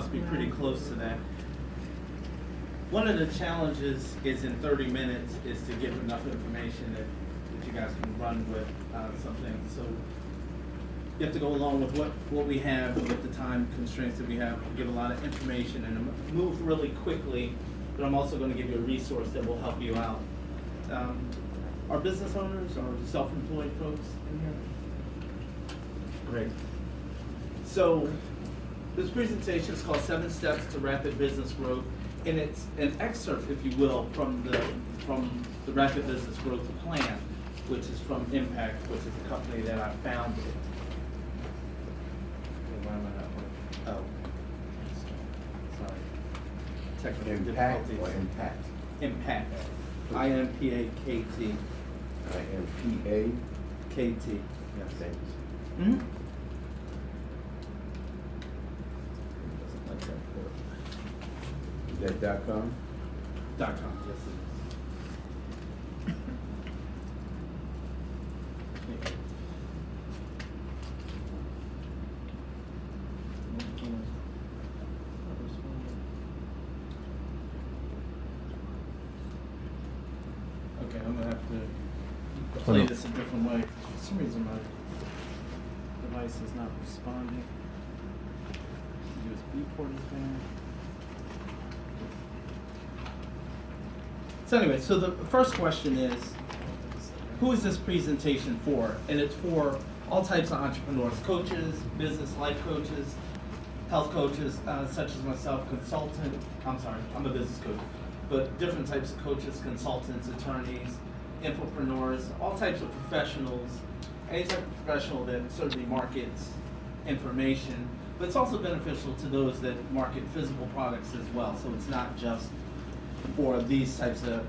must be pretty close to that. One of the challenges is in 30 minutes is to give enough information that you guys can run with something. So you have to go along with what we have, with the time constraints that we have, give a lot of information and move really quickly, but I'm also going to give you a resource that will help you out. Are business owners or self-employed folks in here? Great. So this presentation is called 7 Steps to Rapid Business Growth, and it's an excerpt, if you will, from the Rapid Business Growth Plan, which is from Impact, which is a company that I founded. Why am I not working? Oh, sorry. Technical Impact difficulties. or impact? Impact. IMPAKT. IMPAKT. Yes. Thanks. Mm-hmm. Is that .com? .com, yes it is. Okay, I'm gonna have to play this a different way. For some reason my device is not responding. USB port is down. So anyway, so the first question is, who is this presentation for? And it's for all types of entrepreneurs, coaches, business life coaches, health coaches, such as myself, consultant, I'm a business coach, but different types of coaches, consultants, attorneys, infopreneurs, all types of professionals, any type of professional that certainly markets information, but it's also beneficial to those that market physical products as well. So it's not just for these types of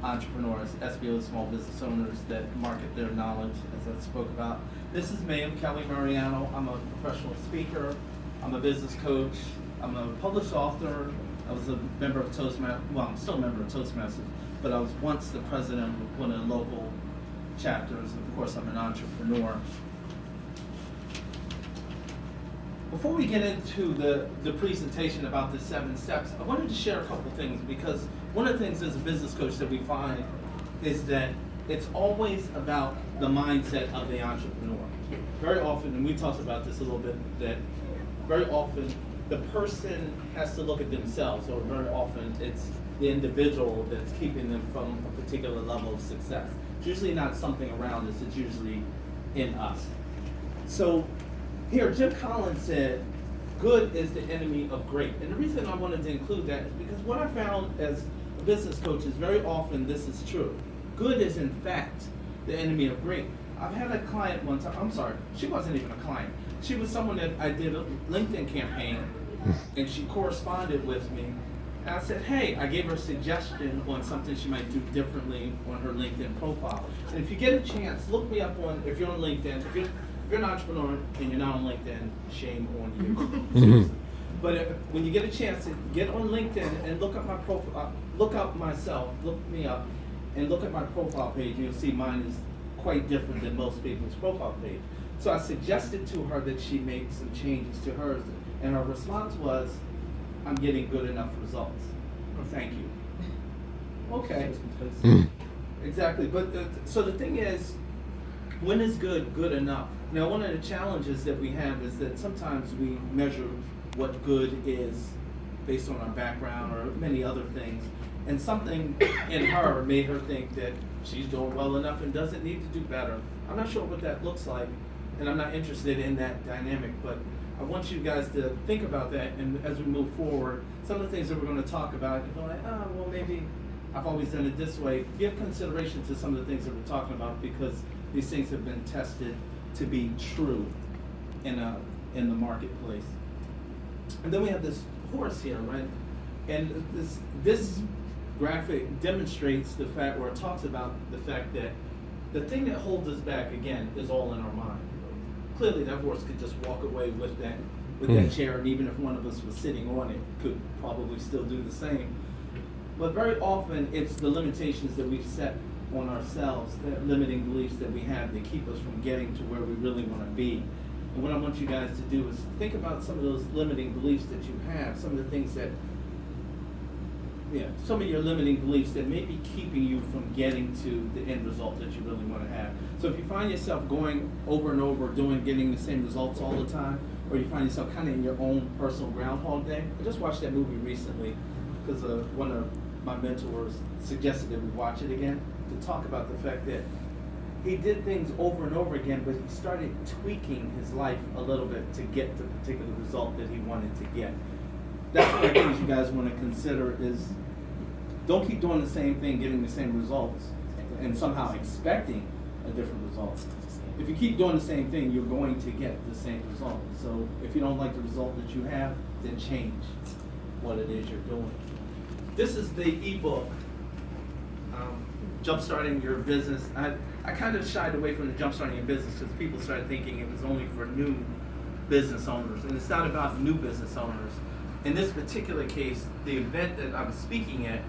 entrepreneurs, SBOs, small business owners that market their knowledge, as I spoke about. This is me, I'm Kelly Mariano. I'm a professional speaker. I'm a business coach. I'm a published author. I was a member of Toastmasters. Well, I'm still a member of Toastmasters, but I was once the president of one of the local chapters. Of course, I'm an entrepreneur. Before we get into the presentation about the 7 steps, I wanted to share a couple things, because one of the things as a business coach that we find is that it's always about the mindset of the entrepreneur. Very often, and we talked about this a little bit, that very often the person has to look at themselves, or very often it's the individual that's keeping them from a particular level of success. It's usually not something around us, it's usually in us. So here, Jim Collins said, good is the enemy of great. And the reason I wanted to include that is because what I found as a business coach is very often this is true. Good is in fact the enemy of great. I've had a client one time, she wasn't even a client. She was someone that I did a LinkedIn campaign, and she corresponded with me. And I said, hey, I gave her a suggestion on something she might do differently on her LinkedIn profile. And if you get a chance, look me up on, if you're on LinkedIn, if you're an entrepreneur and you're not on LinkedIn, shame on you. But when you get a chance, get on LinkedIn and look up my profile, look up myself, look me up, and look at my profile page. You'll see mine is quite different than most people's profile page. So I suggested to her that she make some changes to hers, and her response was, I'm getting good enough results. Thank you. Okay. Exactly. But so the thing is, when is good enough? Now, one of the challenges that we have is that sometimes we measure what good is based on our background or many other things, and something in her made her think that she's doing well enough and doesn't need to do better. I'm not sure what that looks like, and I'm not interested in that dynamic, but I want you guys to think about that, and as we move forward, some of the things that we're going to talk about, and go like, well, maybe I've always done it this way. Give consideration to some of the things that we're talking about, because these things have been tested to be true in the marketplace. And then we have this horse here, right? And this graphic demonstrates the fact, or it talks about the fact that the thing that holds us back, again, is all in our mind. Clearly, that horse could just walk away with that chair, and even if one of us was sitting on it, could probably still do the same. But very often, it's the limitations that we've set on ourselves, the limiting beliefs that we have that keep us from getting to where we really want to be. And what I want you guys to do is think about some of those limiting beliefs that you have, some of the things that, some of your limiting beliefs that may be keeping you from getting to the end result that you really want to have. So if you find yourself going over and over, getting the same results all the time, or you find yourself kind of in your own personal Groundhog Day, I just watched that movie recently because one of my mentors suggested that we watch it again to talk about the fact that he did things over and over again, but he started tweaking his life a little bit to get the particular result that he wanted to get. That's one of the things you guys want to consider is don't keep doing the same thing, getting the same results, and somehow expecting a different result. If you keep doing the same thing, you're going to get the same result. So if you don't like the result that you have, then change what it is you're doing. This is the ebook, Jumpstarting Your Business. I kind of shied away from the Jumpstarting Your Business because people started thinking it was only for new business owners, and it's not about new business owners. In this particular case, the event that I was speaking at,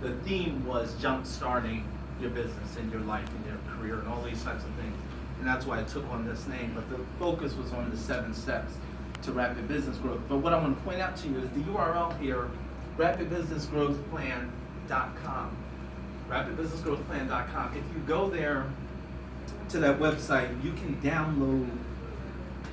the theme was jumpstarting your business and your life and your career and all these types of things. And that's why I took on this name, but the focus was on the 7 steps to rapid business growth. But what I want to point out to you is the URL here, rapidbusinessgrowthplan.com. Rapidbusinessgrowthplan.com. If you go there to that website, you can download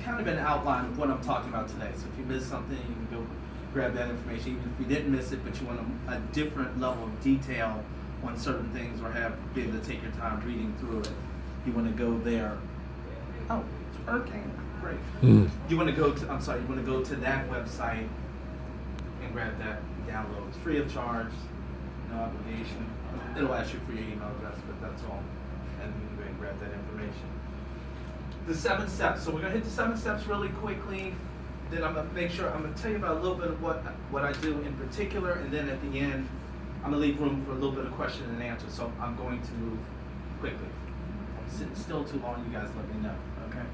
kind of an outline of what I'm talking about today. So if you missed something, you can go grab that information. Even if you didn't miss it, but you want a different level of detail on certain things or be able to take your time reading through it, you want to go there. Oh, it's working. Great. You want to go to, you want to go to that website and grab that download. It's free of charge, no obligation. It'll ask you for your email address, but that's all. And you can go and grab that information. The 7 steps. So we're going to hit the 7 steps really quickly. Then I'm going to tell you about a little bit of what I do in particular, and then at the end, I'm going to leave room for a little bit of question and answer. So I'm going to move quickly. If I'm sitting still too long, you guys let me know, okay?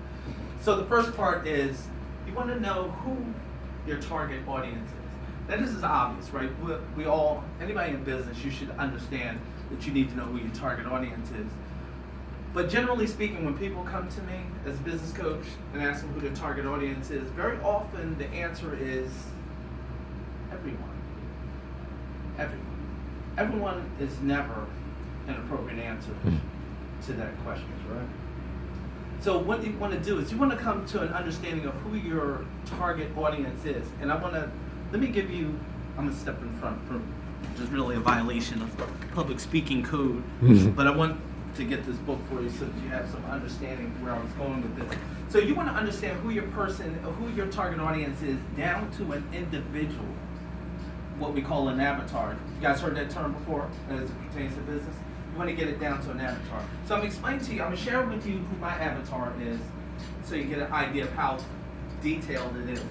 So the first part is you want to know who your target audience is. Now this is obvious, right? We all, anybody in business, you should understand that you need to know who your target audience is. But generally speaking, when people come to me as a business coach and ask them who their target audience is, very often the answer is everyone. Everyone. Everyone is never an appropriate answer to that question, right? So what you want to do is you want to come to an understanding of who your target audience is. And let me give you, I'm going to step in front from just really a violation of public speaking code, but I want to get this book for you so that you have some understanding where I was going with this. So you want to understand who your target audience is down to an individual, what we call an avatar. You guys heard that term before as it pertains to business? You want to get it down to an avatar. So I'm explaining to you, I'm going to share with you who my avatar is so you get an idea of how detailed it is.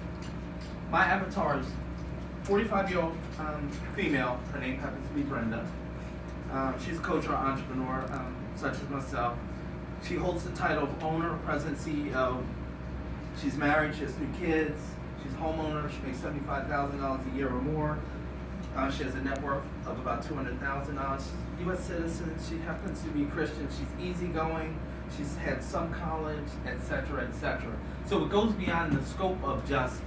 My avatar is 45-year-old female. Her name happens to be Brenda. She's a coach or entrepreneur, such as myself. She holds the title of owner, president, CEO. She's married, she has 3 kids. She's a homeowner, she makes $75,000 a year or more. She has a net worth of about $200,000. U.S. citizen, she happens to be Christian. She's easygoing, she's had some college, etc., etc. So it goes beyond the scope of just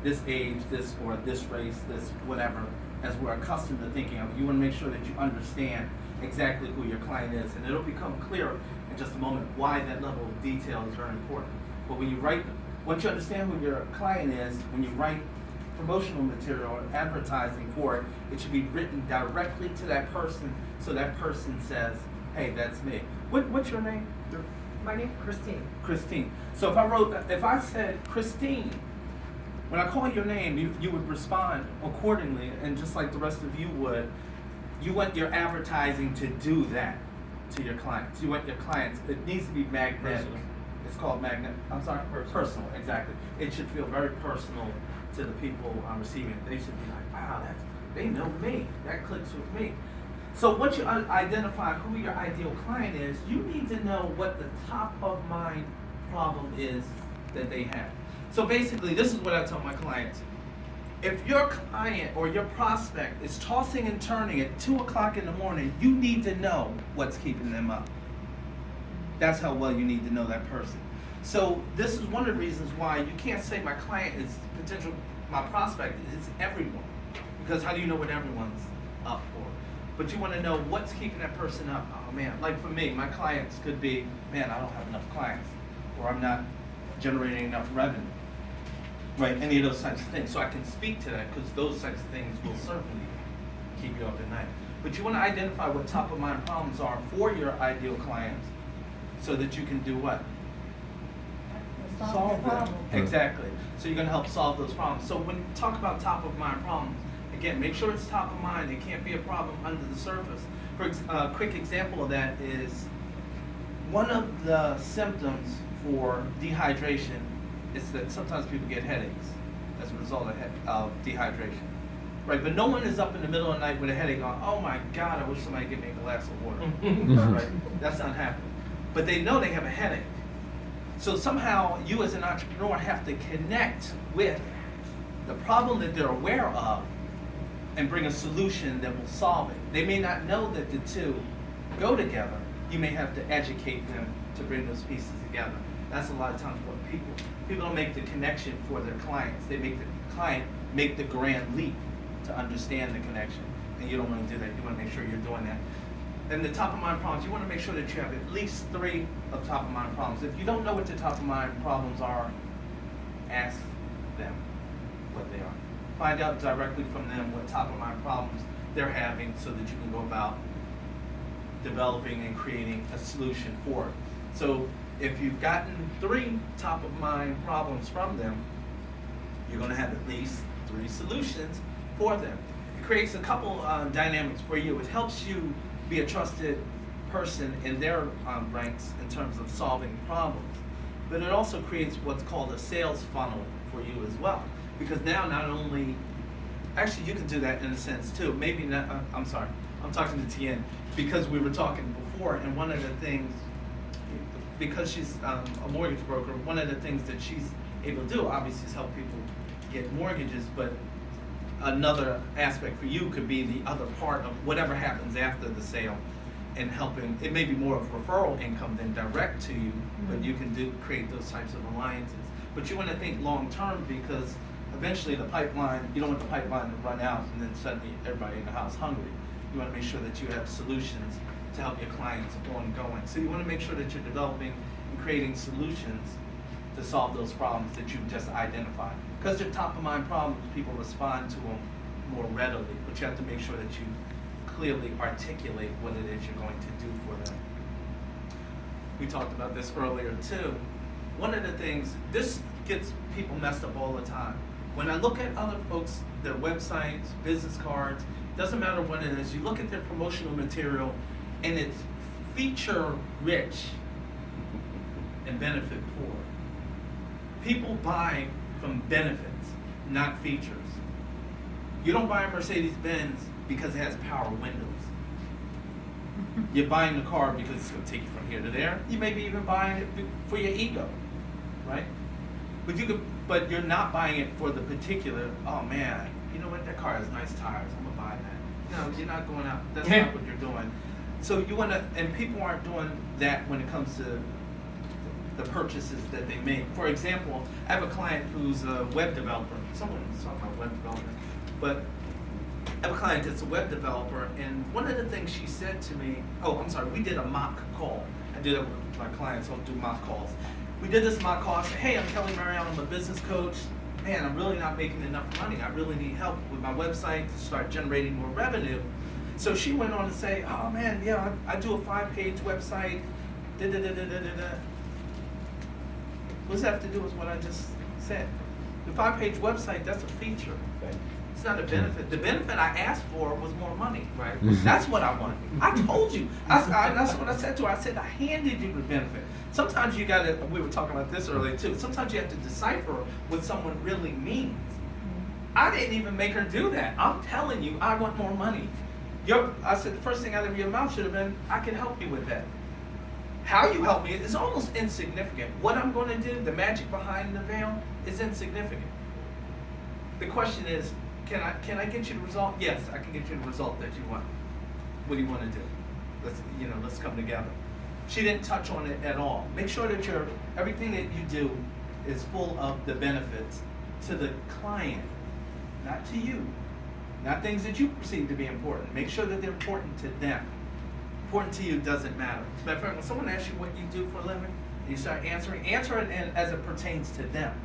this age, this or this race, this whatever, as we're accustomed to thinking of. You want to make sure that you understand exactly who your client is, and it'll become clear in just a moment why that level of detail is very important. But when you once you understand who your client is, when you write promotional material or advertising for it, it should be written directly to that person so that person says, hey, that's me. What's your name? My name is Christine. Christine. So if I said Christine, when I call your name, you would respond accordingly, and just like the rest of you would, you want your advertising to do that to your clients. You want your clients, it needs to be magnetic. Personal. It's called magnetic. I'm sorry? Personal, exactly. It should feel very personal to the people I'm receiving it. They should be like, wow, they know me. That clicks with me. So once you identify who your ideal client is, you need to know what the top of mind problem is that they have. So basically, this is what I tell my clients. If your client or your prospect is tossing and turning at 2 o'clock in the morning, you need to know what's keeping them up. That's how well you need to know that person. So this is one of the reasons why you can't say my client is potential, my prospect is everyone. Because how do you know what everyone's up for? But you want to know what's keeping that person up. Oh man, like for me, my clients could be, man, I don't have enough clients, or I'm not generating enough revenue. Right, any of those types of things. So I can speak to that because those types of things will certainly keep you up at night. But you want to identify what top of mind problems are for your ideal clients so that you can do what? Solve them. Exactly. So you're going to help solve those problems. So when you talk about top of mind problems, again, make sure it's top of mind. It can't be a problem under the surface. For a quick example of that is one of the symptoms for dehydration is that sometimes people get headaches as a result of dehydration. Right, but no one is up in the middle of the night with a headache going, oh my God, I wish somebody could give me a glass of water. Right, that's not happening. But they know they have a headache. So somehow you as an entrepreneur have to connect with the problem that they're aware of and bring a solution that will solve it. They may not know that the two go together. You may have to educate them to bring those pieces together. That's a lot of times what people don't make the connection for their clients. They make the client make the grand leap to understand the connection. And you don't want to do that. You want to make sure you're doing that. And the top of mind problems, you want to make sure that you have at least 3 of top of mind problems. If you don't know what the top of mind problems are, ask them what they are. Find out directly from them what top of mind problems they're having so that you can go about developing and creating a solution for it. So if you've gotten 3 top of mind problems from them, you're going to have at least 3 solutions for them. It creates a couple dynamics for you. It helps you be a trusted person in their ranks in terms of solving problems. But it also creates what's called a sales funnel for you as well. Because now not only, actually you can do that in a sense too. Maybe not, I'm sorry, I'm talking to Tien because we were talking before, and one of the things, because she's a mortgage broker, one of the things that she's able to do obviously is help people get mortgages, but another aspect for you could be the other part of whatever happens after the sale and helping. It may be more of referral income than direct to you, but you can create those types of alliances. But you want to think long term because eventually the pipeline, you don't want the pipeline to run out and then suddenly everybody in the house hungry. You want to make sure that you have solutions to help your clients ongoing. So you want to make sure that you're developing and creating solutions to solve those problems that you've just identified. Because they're top of mind problems, people respond to them more readily, but you have to make sure that you clearly articulate what it is you're going to do for them. We talked about this earlier too. One of the things, this gets people messed up all the time. When I look at other folks, their websites, business cards, doesn't matter what it is, you look at their promotional material and it's feature rich and benefit poor. People buy from benefits, not features. You don't buy a Mercedes-Benz because it has power windows. You're buying the car because it's going to take you from here to there. You may be even buying it for your ego, right? But you're not buying it for the particular, oh man, you know what, that car has nice tires, I'm going to buy that. No, you're not going out, that's not what you're doing. So you want to, and people aren't doing that when it comes to the purchases that they make. For example, I have a client who's a web developer. Someone was talking about web development, but I have a client that's a web developer, and one of the things she said to me, we did a mock call. I did it with my clients, so I'll do mock calls. We did this mock call. I said, hey, I'm Kelly Marion, I'm a business coach. Man, I'm really not making enough money. I really need help with my website to start generating more revenue. So she went on to say, oh man, yeah, I do a 5-page website, What does that have to do with what I just said? The 5-page website, that's a feature. Okay. It's not a benefit. The benefit I asked for was more money. Right. That's what I wanted. I told you. That's what I said to her. I said, I handed you the benefit. Sometimes you gotta, we were talking about this earlier too, sometimes you have to decipher what someone really means. I didn't even make her do that. I'm telling you, I want more money. I said, the first thing out of your mouth should have been, I can help you with that. How you help me is almost insignificant. What I'm going to do, the magic behind the veil, is insignificant. The question is, can I get you the result? Yes, I can get you the result that you want. What do you want to do? Let's come together. She didn't touch on it at all. Make sure that everything that you do is full of the benefits to the client, not to you. Not things that you perceive to be important. Make sure that they're important to them. Important to you doesn't matter. As a matter of fact, when someone asks you what you do for a living, and you start answer it as it pertains to them.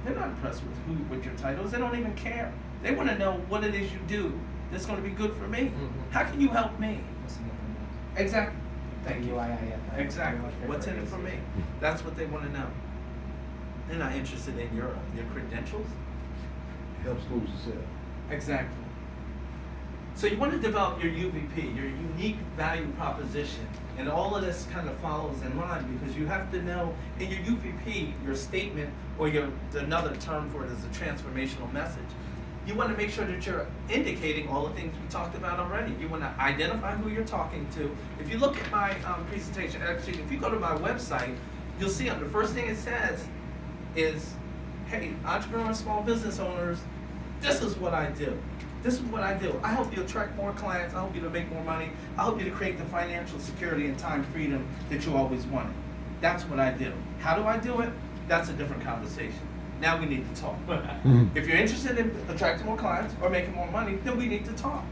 They're not impressed with your titles. They don't even care. They want to know what it is you do that's going to be good for me. Mhm. How can you help me? What's in it for me? Exactly. Thank you. UIIF. Exactly. What's in it for me? That's what they want to know. They're not interested in your credentials. Helps schools to sell. Exactly. So you want to develop your UVP, your unique value proposition, and all of this kind of follows in line because you have to know in your UVP, your statement, or another term for it is a transformational message. You want to make sure that you're indicating all the things we talked about already. You want to identify who you're talking to. If you look at my presentation, actually, if you go to my website, you'll see the first thing it says is, hey, entrepreneurs, small business owners, this is what I do. This is what I do. I help you attract more clients. I help you to make more money. I help you to create the financial security and time freedom that you always wanted. That's what I do. How do I do it? That's a different conversation. Now we need to talk. If you're interested in attracting more clients or making more money, then we need to talk.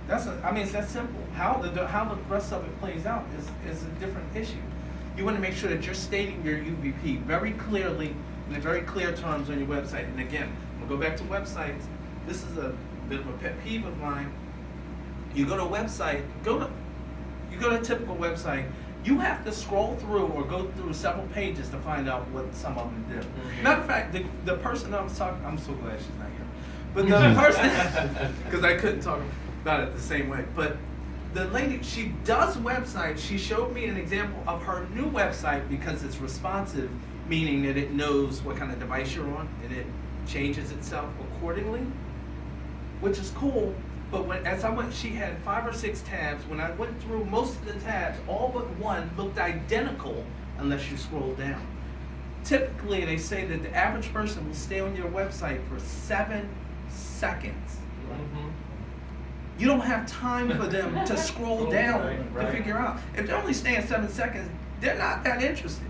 It's that simple. How the rest of it plays out is a different issue. You want to make sure that you're stating your UVP very clearly in very clear terms on your website. And again, we'll go back to websites. This is a bit of a pet peeve of mine. You go to a website, you go to a typical website, you have to scroll through or go through several pages to find out what some of them do. Mm-hmm. Matter of fact, the person I was talking, I'm so glad she's not here. But the person, because I couldn't talk about it the same way. But the lady, she does websites. She showed me an example of her new website because it's responsive, meaning that it knows what kind of device you're on and it changes itself accordingly, which is cool. But as I went, she had 5 or 6 tabs. When I went through most of the tabs, all but one looked identical unless you scroll down. Typically, they say that the average person will stay on your website for 7 seconds. Mm-hmm. You don't have time for them to scroll down Right. to figure out. If they're only staying 7 seconds, they're not that interested.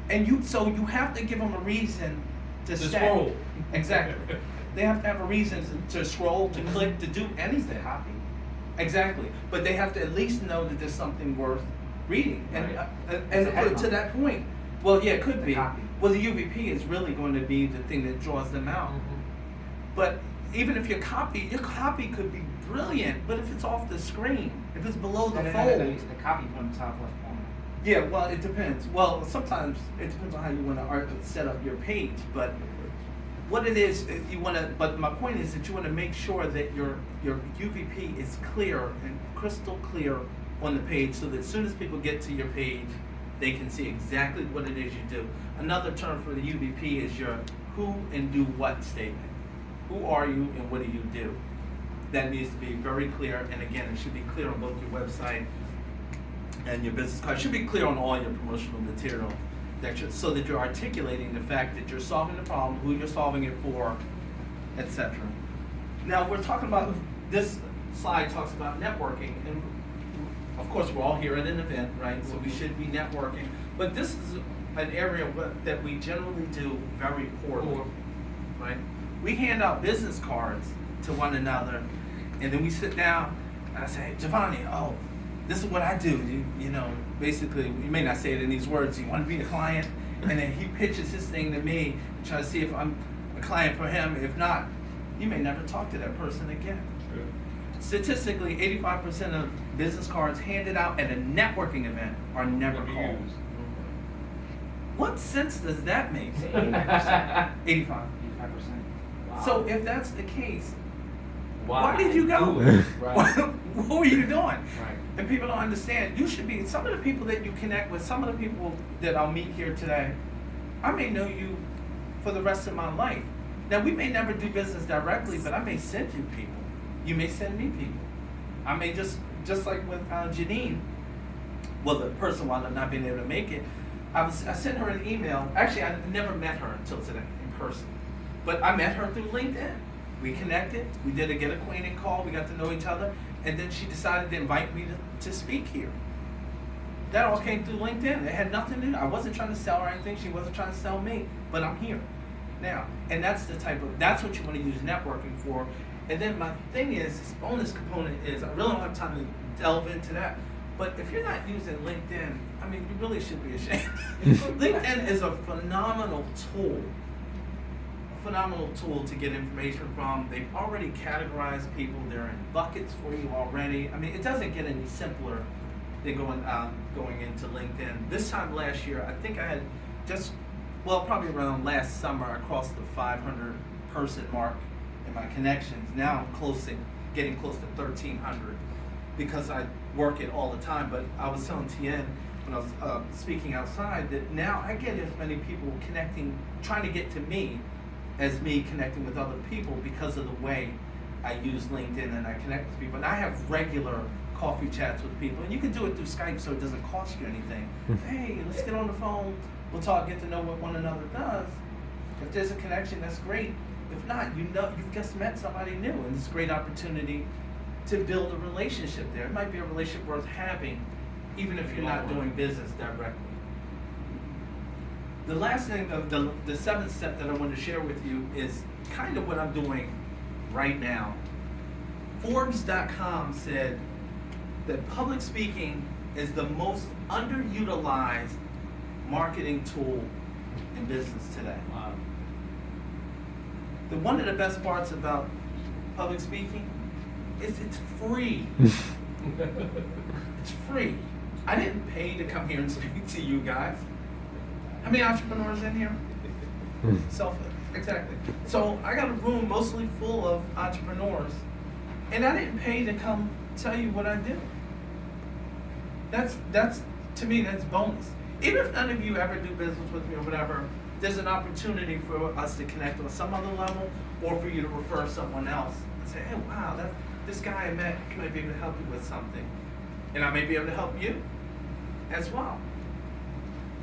And so you have to give them a reason to stay. Scroll. Exactly. They have to have a reason to scroll, to click, to do anything. Copy. Exactly. But they have to at least know that there's something worth reading. And Right. and It's a headline. to that point, well, yeah, it could The be. copy. Well, the UVP is really going to be the thing that draws them out. But even if your copy could be brilliant, but if it's off the screen, if it's below the fold. The copy put on the top left corner. Yeah, well, it depends. Well, sometimes it depends on how you want to set up your page, but what it is you want to. But my point is that you want to make sure that your UVP is clear and crystal clear on the page, so that as soon as people get to your page, they can see exactly what it is you do. Another term for the UVP is your who and do what statement. Who are you and what do you do? That needs to be very clear, and again, it should be clear on both your website and your business card. It should be clear on all your promotional material, so that you're articulating the fact that you're solving the problem, who you're solving it for, etc. Now, we're talking about, this slide talks about networking, and of course, we're all here at an event, right? So we should be networking, but this is an area that we generally do very poorly, right? We hand out business cards to one another, and then we sit down, and I say, Giovanni, oh, this is what I do. You know, basically, you may not say it in these words. You want to be a client, and then he pitches his thing to me, try to see if I'm a client for him. If not, you may never talk to that person again. True. Statistically, 85% of business cards handed out at a networking event are never called. What sense does that make? 85%. 85. 85%. So if that's the case, Why why did you go? do it? Right. What were you doing? Right. And people don't understand. You should be, some of the people that you connect with, some of the people that I'll meet here today, I may know you for the rest of my life. Now, we may never do business directly, but I may send you people. You may send me people. I may just like with Janine, well, the person wound up not being able to make it. I sent her an email. Actually, I never met her until today in person. But I met her through LinkedIn. We connected. We did a get acquainted call. We got to know each other. And then she decided to invite me to speak here. that all came through LinkedIn. It had nothing to do. I wasn't trying to sell her anything. She wasn't trying to sell me, but I'm here now. And that's that's what you want to use networking for. And then my thing is, this bonus component is, I really don't have time to delve into that. But if you're not using LinkedIn, I mean, you really should be ashamed. LinkedIn is a phenomenal tool. Phenomenal tool to get information from. They've already categorized people. They're in buckets for you already. I mean, it doesn't get any simpler than going into LinkedIn. This time last year, I think I had probably around last summer, I crossed the 500 person mark in my connections. Now I'm getting close to 1,300 because I work it all the time. But I was telling Tien when I was speaking outside that now I get as many people trying to get to me as me connecting with other people because of the way I use LinkedIn and I connect with people. And I have regular coffee chats with people, and you can do it through Skype so it doesn't cost you anything. Hey, let's get on the phone, we'll talk, get to know what one another does. If there's a connection, that's great. If not, you've just met somebody new, and it's a great opportunity to build a relationship there. It might be a relationship worth having, even if you're not doing business directly. The last thing, the seventh step that I want to share with you is kind of what I'm doing right now. Forbes.com said that public speaking is the most underutilized marketing tool in business today. Wow. One of the best parts about public speaking is it's free. It's free. I didn't pay to come here and speak to you guys. How many entrepreneurs in here? Exactly. So I got a room mostly full of entrepreneurs, and I didn't pay to come tell you what I do. That's to me, that's bonus. Even if none of you ever do business with me or whatever, there's an opportunity for us to connect on some other level, or for you to refer someone else and say, hey, wow, this guy I met might be able to help you with something, and I may be able to help you as well.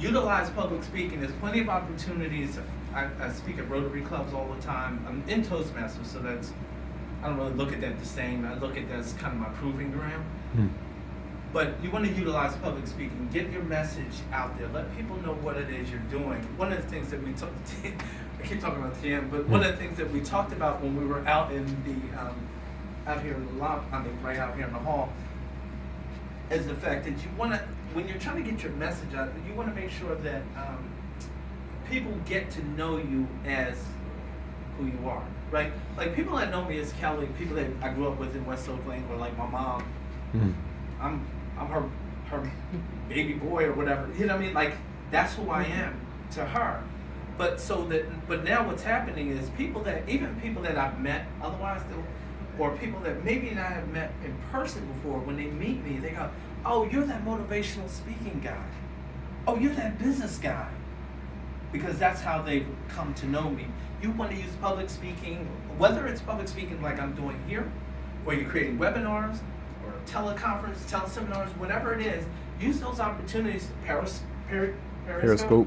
Utilize public speaking. There's plenty of opportunities. I speak at Rotary clubs all the time. I'm in Toastmasters, so I don't really look at that the same. I look at that as kind of my proving ground. But you want to utilize public speaking. Get your message out there. Let people know what it is you're doing. One of the things that I keep talking about TM, but one of the things that we talked about when we were out in the out here in the lobby, right out here in the hall, is the fact that you want to, when you're trying to get your message out, you want to make sure that people get to know you as who you are, right? Like people that know me as Kelly, people that I grew up with in West Oakland, or like my mom. I'm her baby boy or whatever. You know what I mean? Like that's who I am to her. But now what's happening is even people that I've met otherwise, or people that maybe not have met in person before, when they meet me, they go, oh, you're that motivational speaking guy. Oh, you're that business guy. Because that's how they've come to know me. You want to use public speaking, whether it's public speaking like I'm doing here, or you're creating webinars, or teleconference, teleseminars, whatever it is, use those opportunities, Periscope.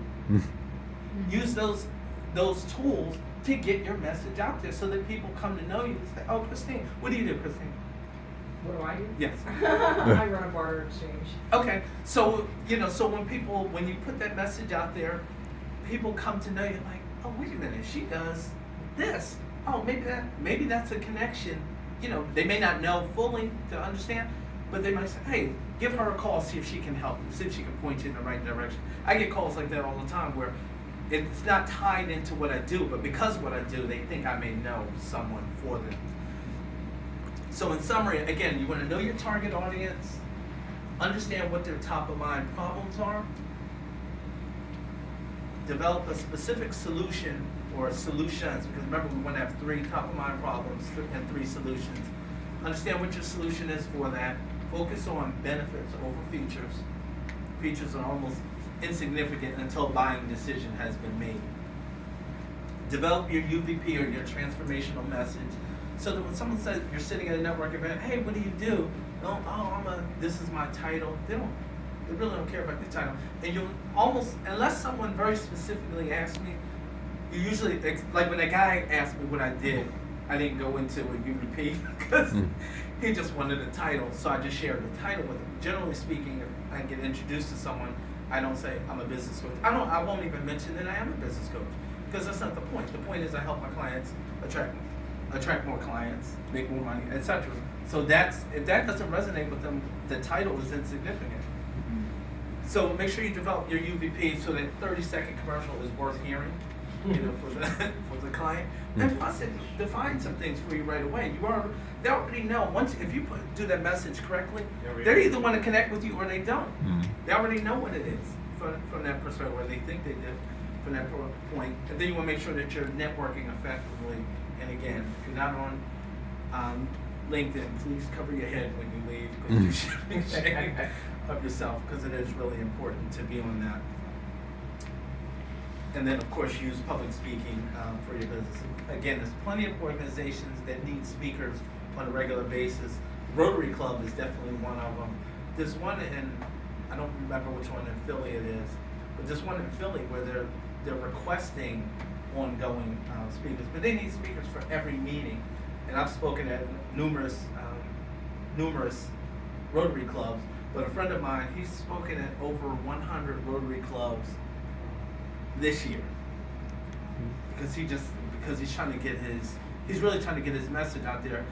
Use those tools to get your message out there so that people come to know you and say, oh, Christine, what do you do, Christine? What do I do? Yes. I run a barter exchange. Okay, so when you put that message out there, people come to know you like, oh, wait a minute, she does this. Oh, maybe that's a connection. You know, they may not know fully to understand, but they might say, hey, give her a call, see if she can help you, see if she can point you in the right direction. I get calls like that all the time where it's not tied into what I do, but because of what I do, they think I may know someone for them. So in summary, again, you want to know your target audience, understand what their top of mind problems are, develop a specific solution or solutions, because remember we want to have 3 top of mind problems and 3 solutions. Understand what your solution is for that. Focus on benefits over features. Features are almost insignificant until buying decision has been made. Develop your UVP or your transformational message, so that when someone says you're sitting at a network event, hey, what do you do? This is my title. They really don't care about the title. And you'll almost, unless someone very specifically asks me, you usually, like when a guy asked me what I did, I didn't go into a UVP because he just wanted a title, so I just shared the title with him. Generally speaking, if I get introduced to someone, I don't say I'm a business coach. I won't even mention that I am a business coach, because that's not the point. The point is I help my clients attract more clients, make more money, etc. So if that doesn't resonate with them, the title is insignificant. So make sure you develop your UVP so that 30-second commercial is worth hearing, for the client. And plus, it defines some things for you right away. They already know if you do that message correctly, they either want to connect with you or they don't. They already know what it is from that perspective, or they think they did from that point. And then you want to make sure that you're networking effectively. And again, if you're not on LinkedIn, please cover your head when you leave, because you should be ashamed of yourself, because it is really important to be on that. And then, of course, use public speaking for your business. Again, there's plenty of organizations that need speakers on a regular basis. Rotary Club is definitely one of them. There's one I don't remember which one in Philly it is, but there's one in Philly where they're requesting ongoing speakers, but they need speakers for every meeting. And I've spoken at numerous Rotary clubs, but a friend of mine, he's spoken at over 100 Rotary clubs this year, because he's trying to get he's really trying to get his message out there.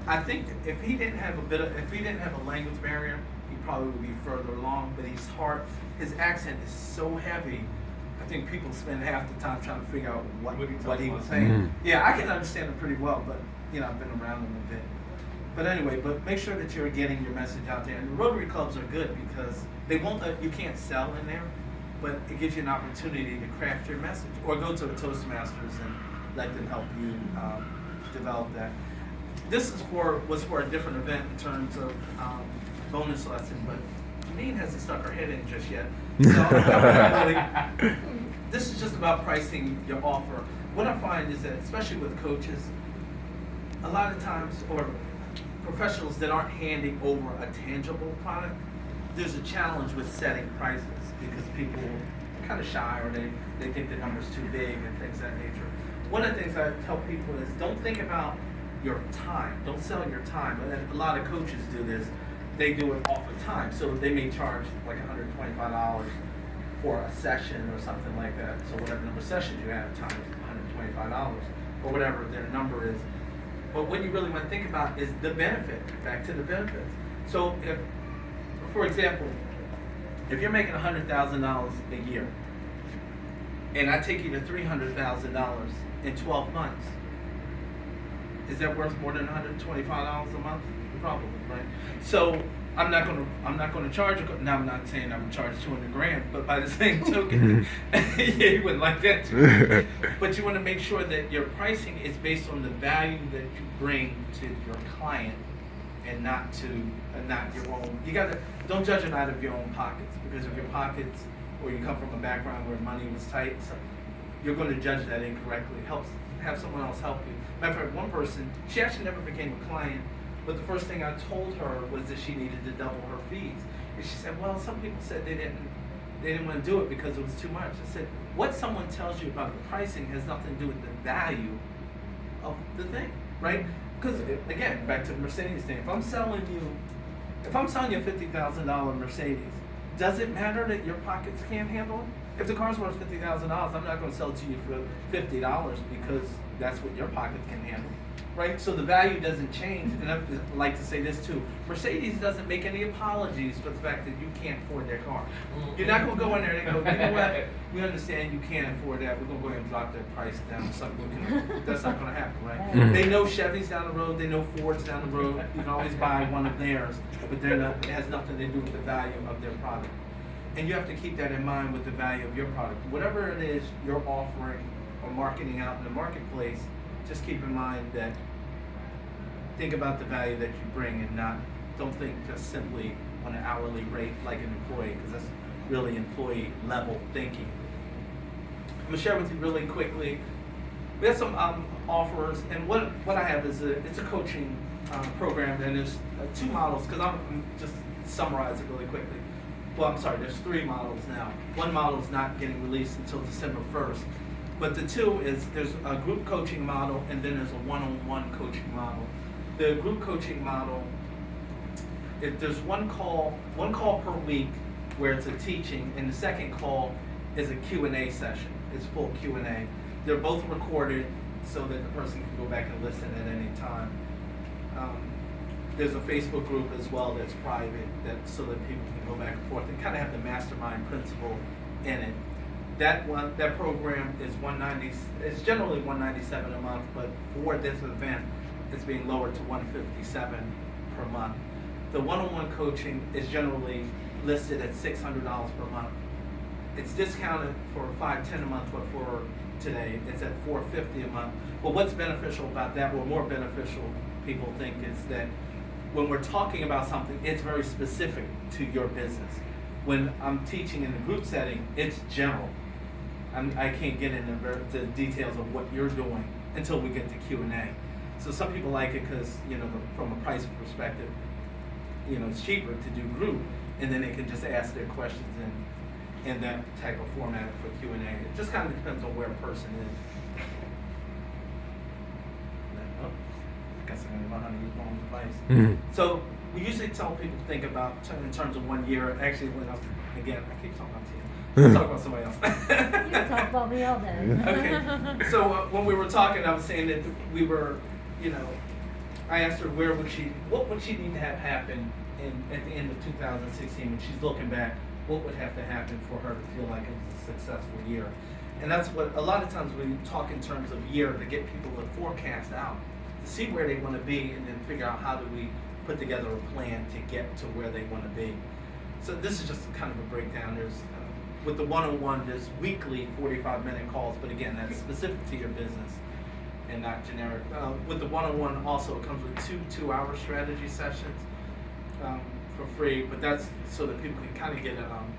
I think if he didn't have a language barrier, he probably would be further along, but his accent is so heavy, I think people spend half the time trying to figure out what he was saying. Mhm. Yeah, I can understand him pretty well, but I've been around him a bit. But anyway, make sure that you're getting your message out there. And the Rotary clubs are good because you can't sell in there, but it gives you an opportunity to craft your message, or go to a Toastmasters and let them help you develop that. This was for a different event in terms of bonus lesson, but Janine hasn't stuck her head in just yet. So this is just about pricing your offer. What I find is that, especially with coaches, a lot of times, or professionals that aren't handing over a tangible product, there's a challenge with setting prices, because people are kind of shy, or they think the number's too big and things of that nature. One of the things I tell people is, don't think about your time. Don't sell your time. And a lot of coaches do this. They do it off of time. So they may charge like $125 for a session or something like that. So whatever number of sessions you have, times $125 or whatever their number is. But what you really want to think about is the benefit, back to the benefits. So if, for example, if you're making $100,000 a year, and I take you to $300,000 in 12 months, is that worth more than $125 a month? Probably, right? So I'm not gonna charge you. Now, I'm not saying I would charge $200,000, but by the same token, yeah, you wouldn't like that too. But you want to make sure that your pricing is based on the value that you bring to your client, and not your own. Don't judge it out of your own pockets, because if your pockets, or you come from a background where money was tight, so you're going to judge that incorrectly. It helps have someone else help you. Matter of fact, one person, she actually never became a client, but the first thing I told her was that she needed to double her fees. And she said, well, some people said they didn't want to do it because it was too much. I said, what someone tells you about the pricing has nothing to do with the value of the thing, right? Because again, back to the Mercedes thing, if I'm selling you a $50,000 Mercedes, does it matter that your pockets can't handle it? If the car's worth $50,000, I'm not going to sell it to you for $50 because that's what your pocket can handle, right? So the value doesn't change. And I'd like to say this too: Mercedes doesn't make any apologies for the fact that you can't afford their car. You're not going to go in there and go, you know what? We understand you can't afford that. We're going to go ahead and drop that price down to something we can. That's not going to happen, right? Mhm. They know Chevys down the road. They know Fords down the road. You can always buy one of theirs, but it has nothing to do with the value of their product. And you have to keep that in mind with the value of your product. Whatever it is you're offering or marketing out in the marketplace, just keep in mind that, think about the value that you bring, and don't think just simply on an hourly rate like an employee, because that's really employee level thinking. I'm gonna share with you really quickly. We have some offers, and what I have is it's a coaching program, and there's two models, because I'm just summarize it really quickly. Well, I'm sorry, there's 3 models now. One model is not getting released until December 1st. But the two is, there's a group coaching model, and then there's a one-on-one coaching model. the group coaching model, if there's one call per week where it's a teaching, and the second call is a Q&A session. It's full Q&A. They're both recorded so that the person can go back and listen at any time. There's a Facebook group as well that's private, so that people can go back and forth and kind of have the mastermind principle in it. That program is $190. It's generally $197 a month, but for this event, it's being lowered to $157 per month. The one-on-one coaching is generally listed at $600 per month. It's discounted for $510 a month, but for today, it's at $450 a month. But what's beneficial about that, or more beneficial, people think, is that when we're talking about something, it's very specific to your business. When I'm teaching in a group setting, it's general. I can't get into the details of what you're doing until we get to Q&A. So some people like it because, from a price perspective, it's cheaper to do group, and then they can just ask their questions in that type of format for Q&A. It just kind of depends on where a person is. I guess I'm going to learn how to use my own device. Mm-hmm. So we usually tell people to think about in terms of 1 year. Actually, when I keep talking about you. I'll talk about somebody else. You can talk about me all day. Okay. So when we were talking, I was saying that we were, I asked her what would she need to have happen at the end of 2016 when she's looking back, what would have to happen for her to feel like it was a successful year? And that's what a lot of times we talk in terms of year to get people to forecast out, to see where they want to be, and then figure out how do we put together a plan to get to where they want to be. So this is just kind of a breakdown. There's with the one-on-one, there's weekly 45-minute calls, but again, that's specific to your business and not generic. With the one-on-one, also it comes with two hour strategy sessions for free, but that's so that people can kind of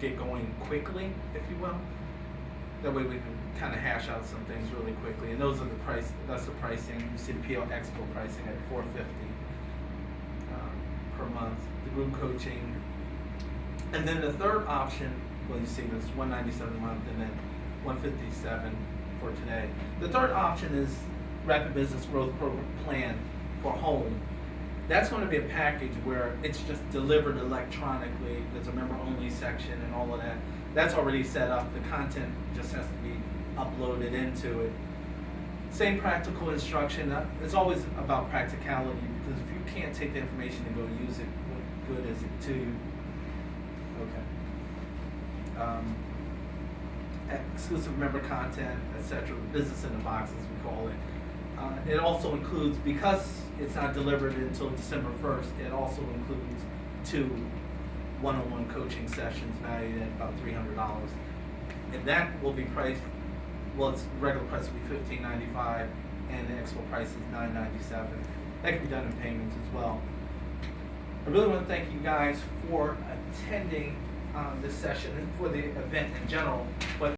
get going quickly, if you will. That way we can kind of hash out some things really quickly, and those are that's the pricing. You see the PL Expo pricing at $450 per month. The group coaching, and then the third option. Well, you see this $197 a month and then $157 for today. The third option is Rapid Business Growth Program Plan for home. That's going to be a package where it's just delivered electronically. There's a member-only section and all of that. That's already set up. The content just has to be uploaded into it. Same practical instruction. It's always about practicality, because if you can't take the information and go use it, what good is it to you? Okay. Exclusive member content, etc. Business in the box, as we call it. It also includes, because it's not delivered until December 1st, it also includes 2 one-on-one coaching sessions valued at about $300. And that will be priced, its regular price will be $15.95, and the expo price is $9.97. That can be done in payments as well. I really want to thank you guys for attending this session and for the event in general. But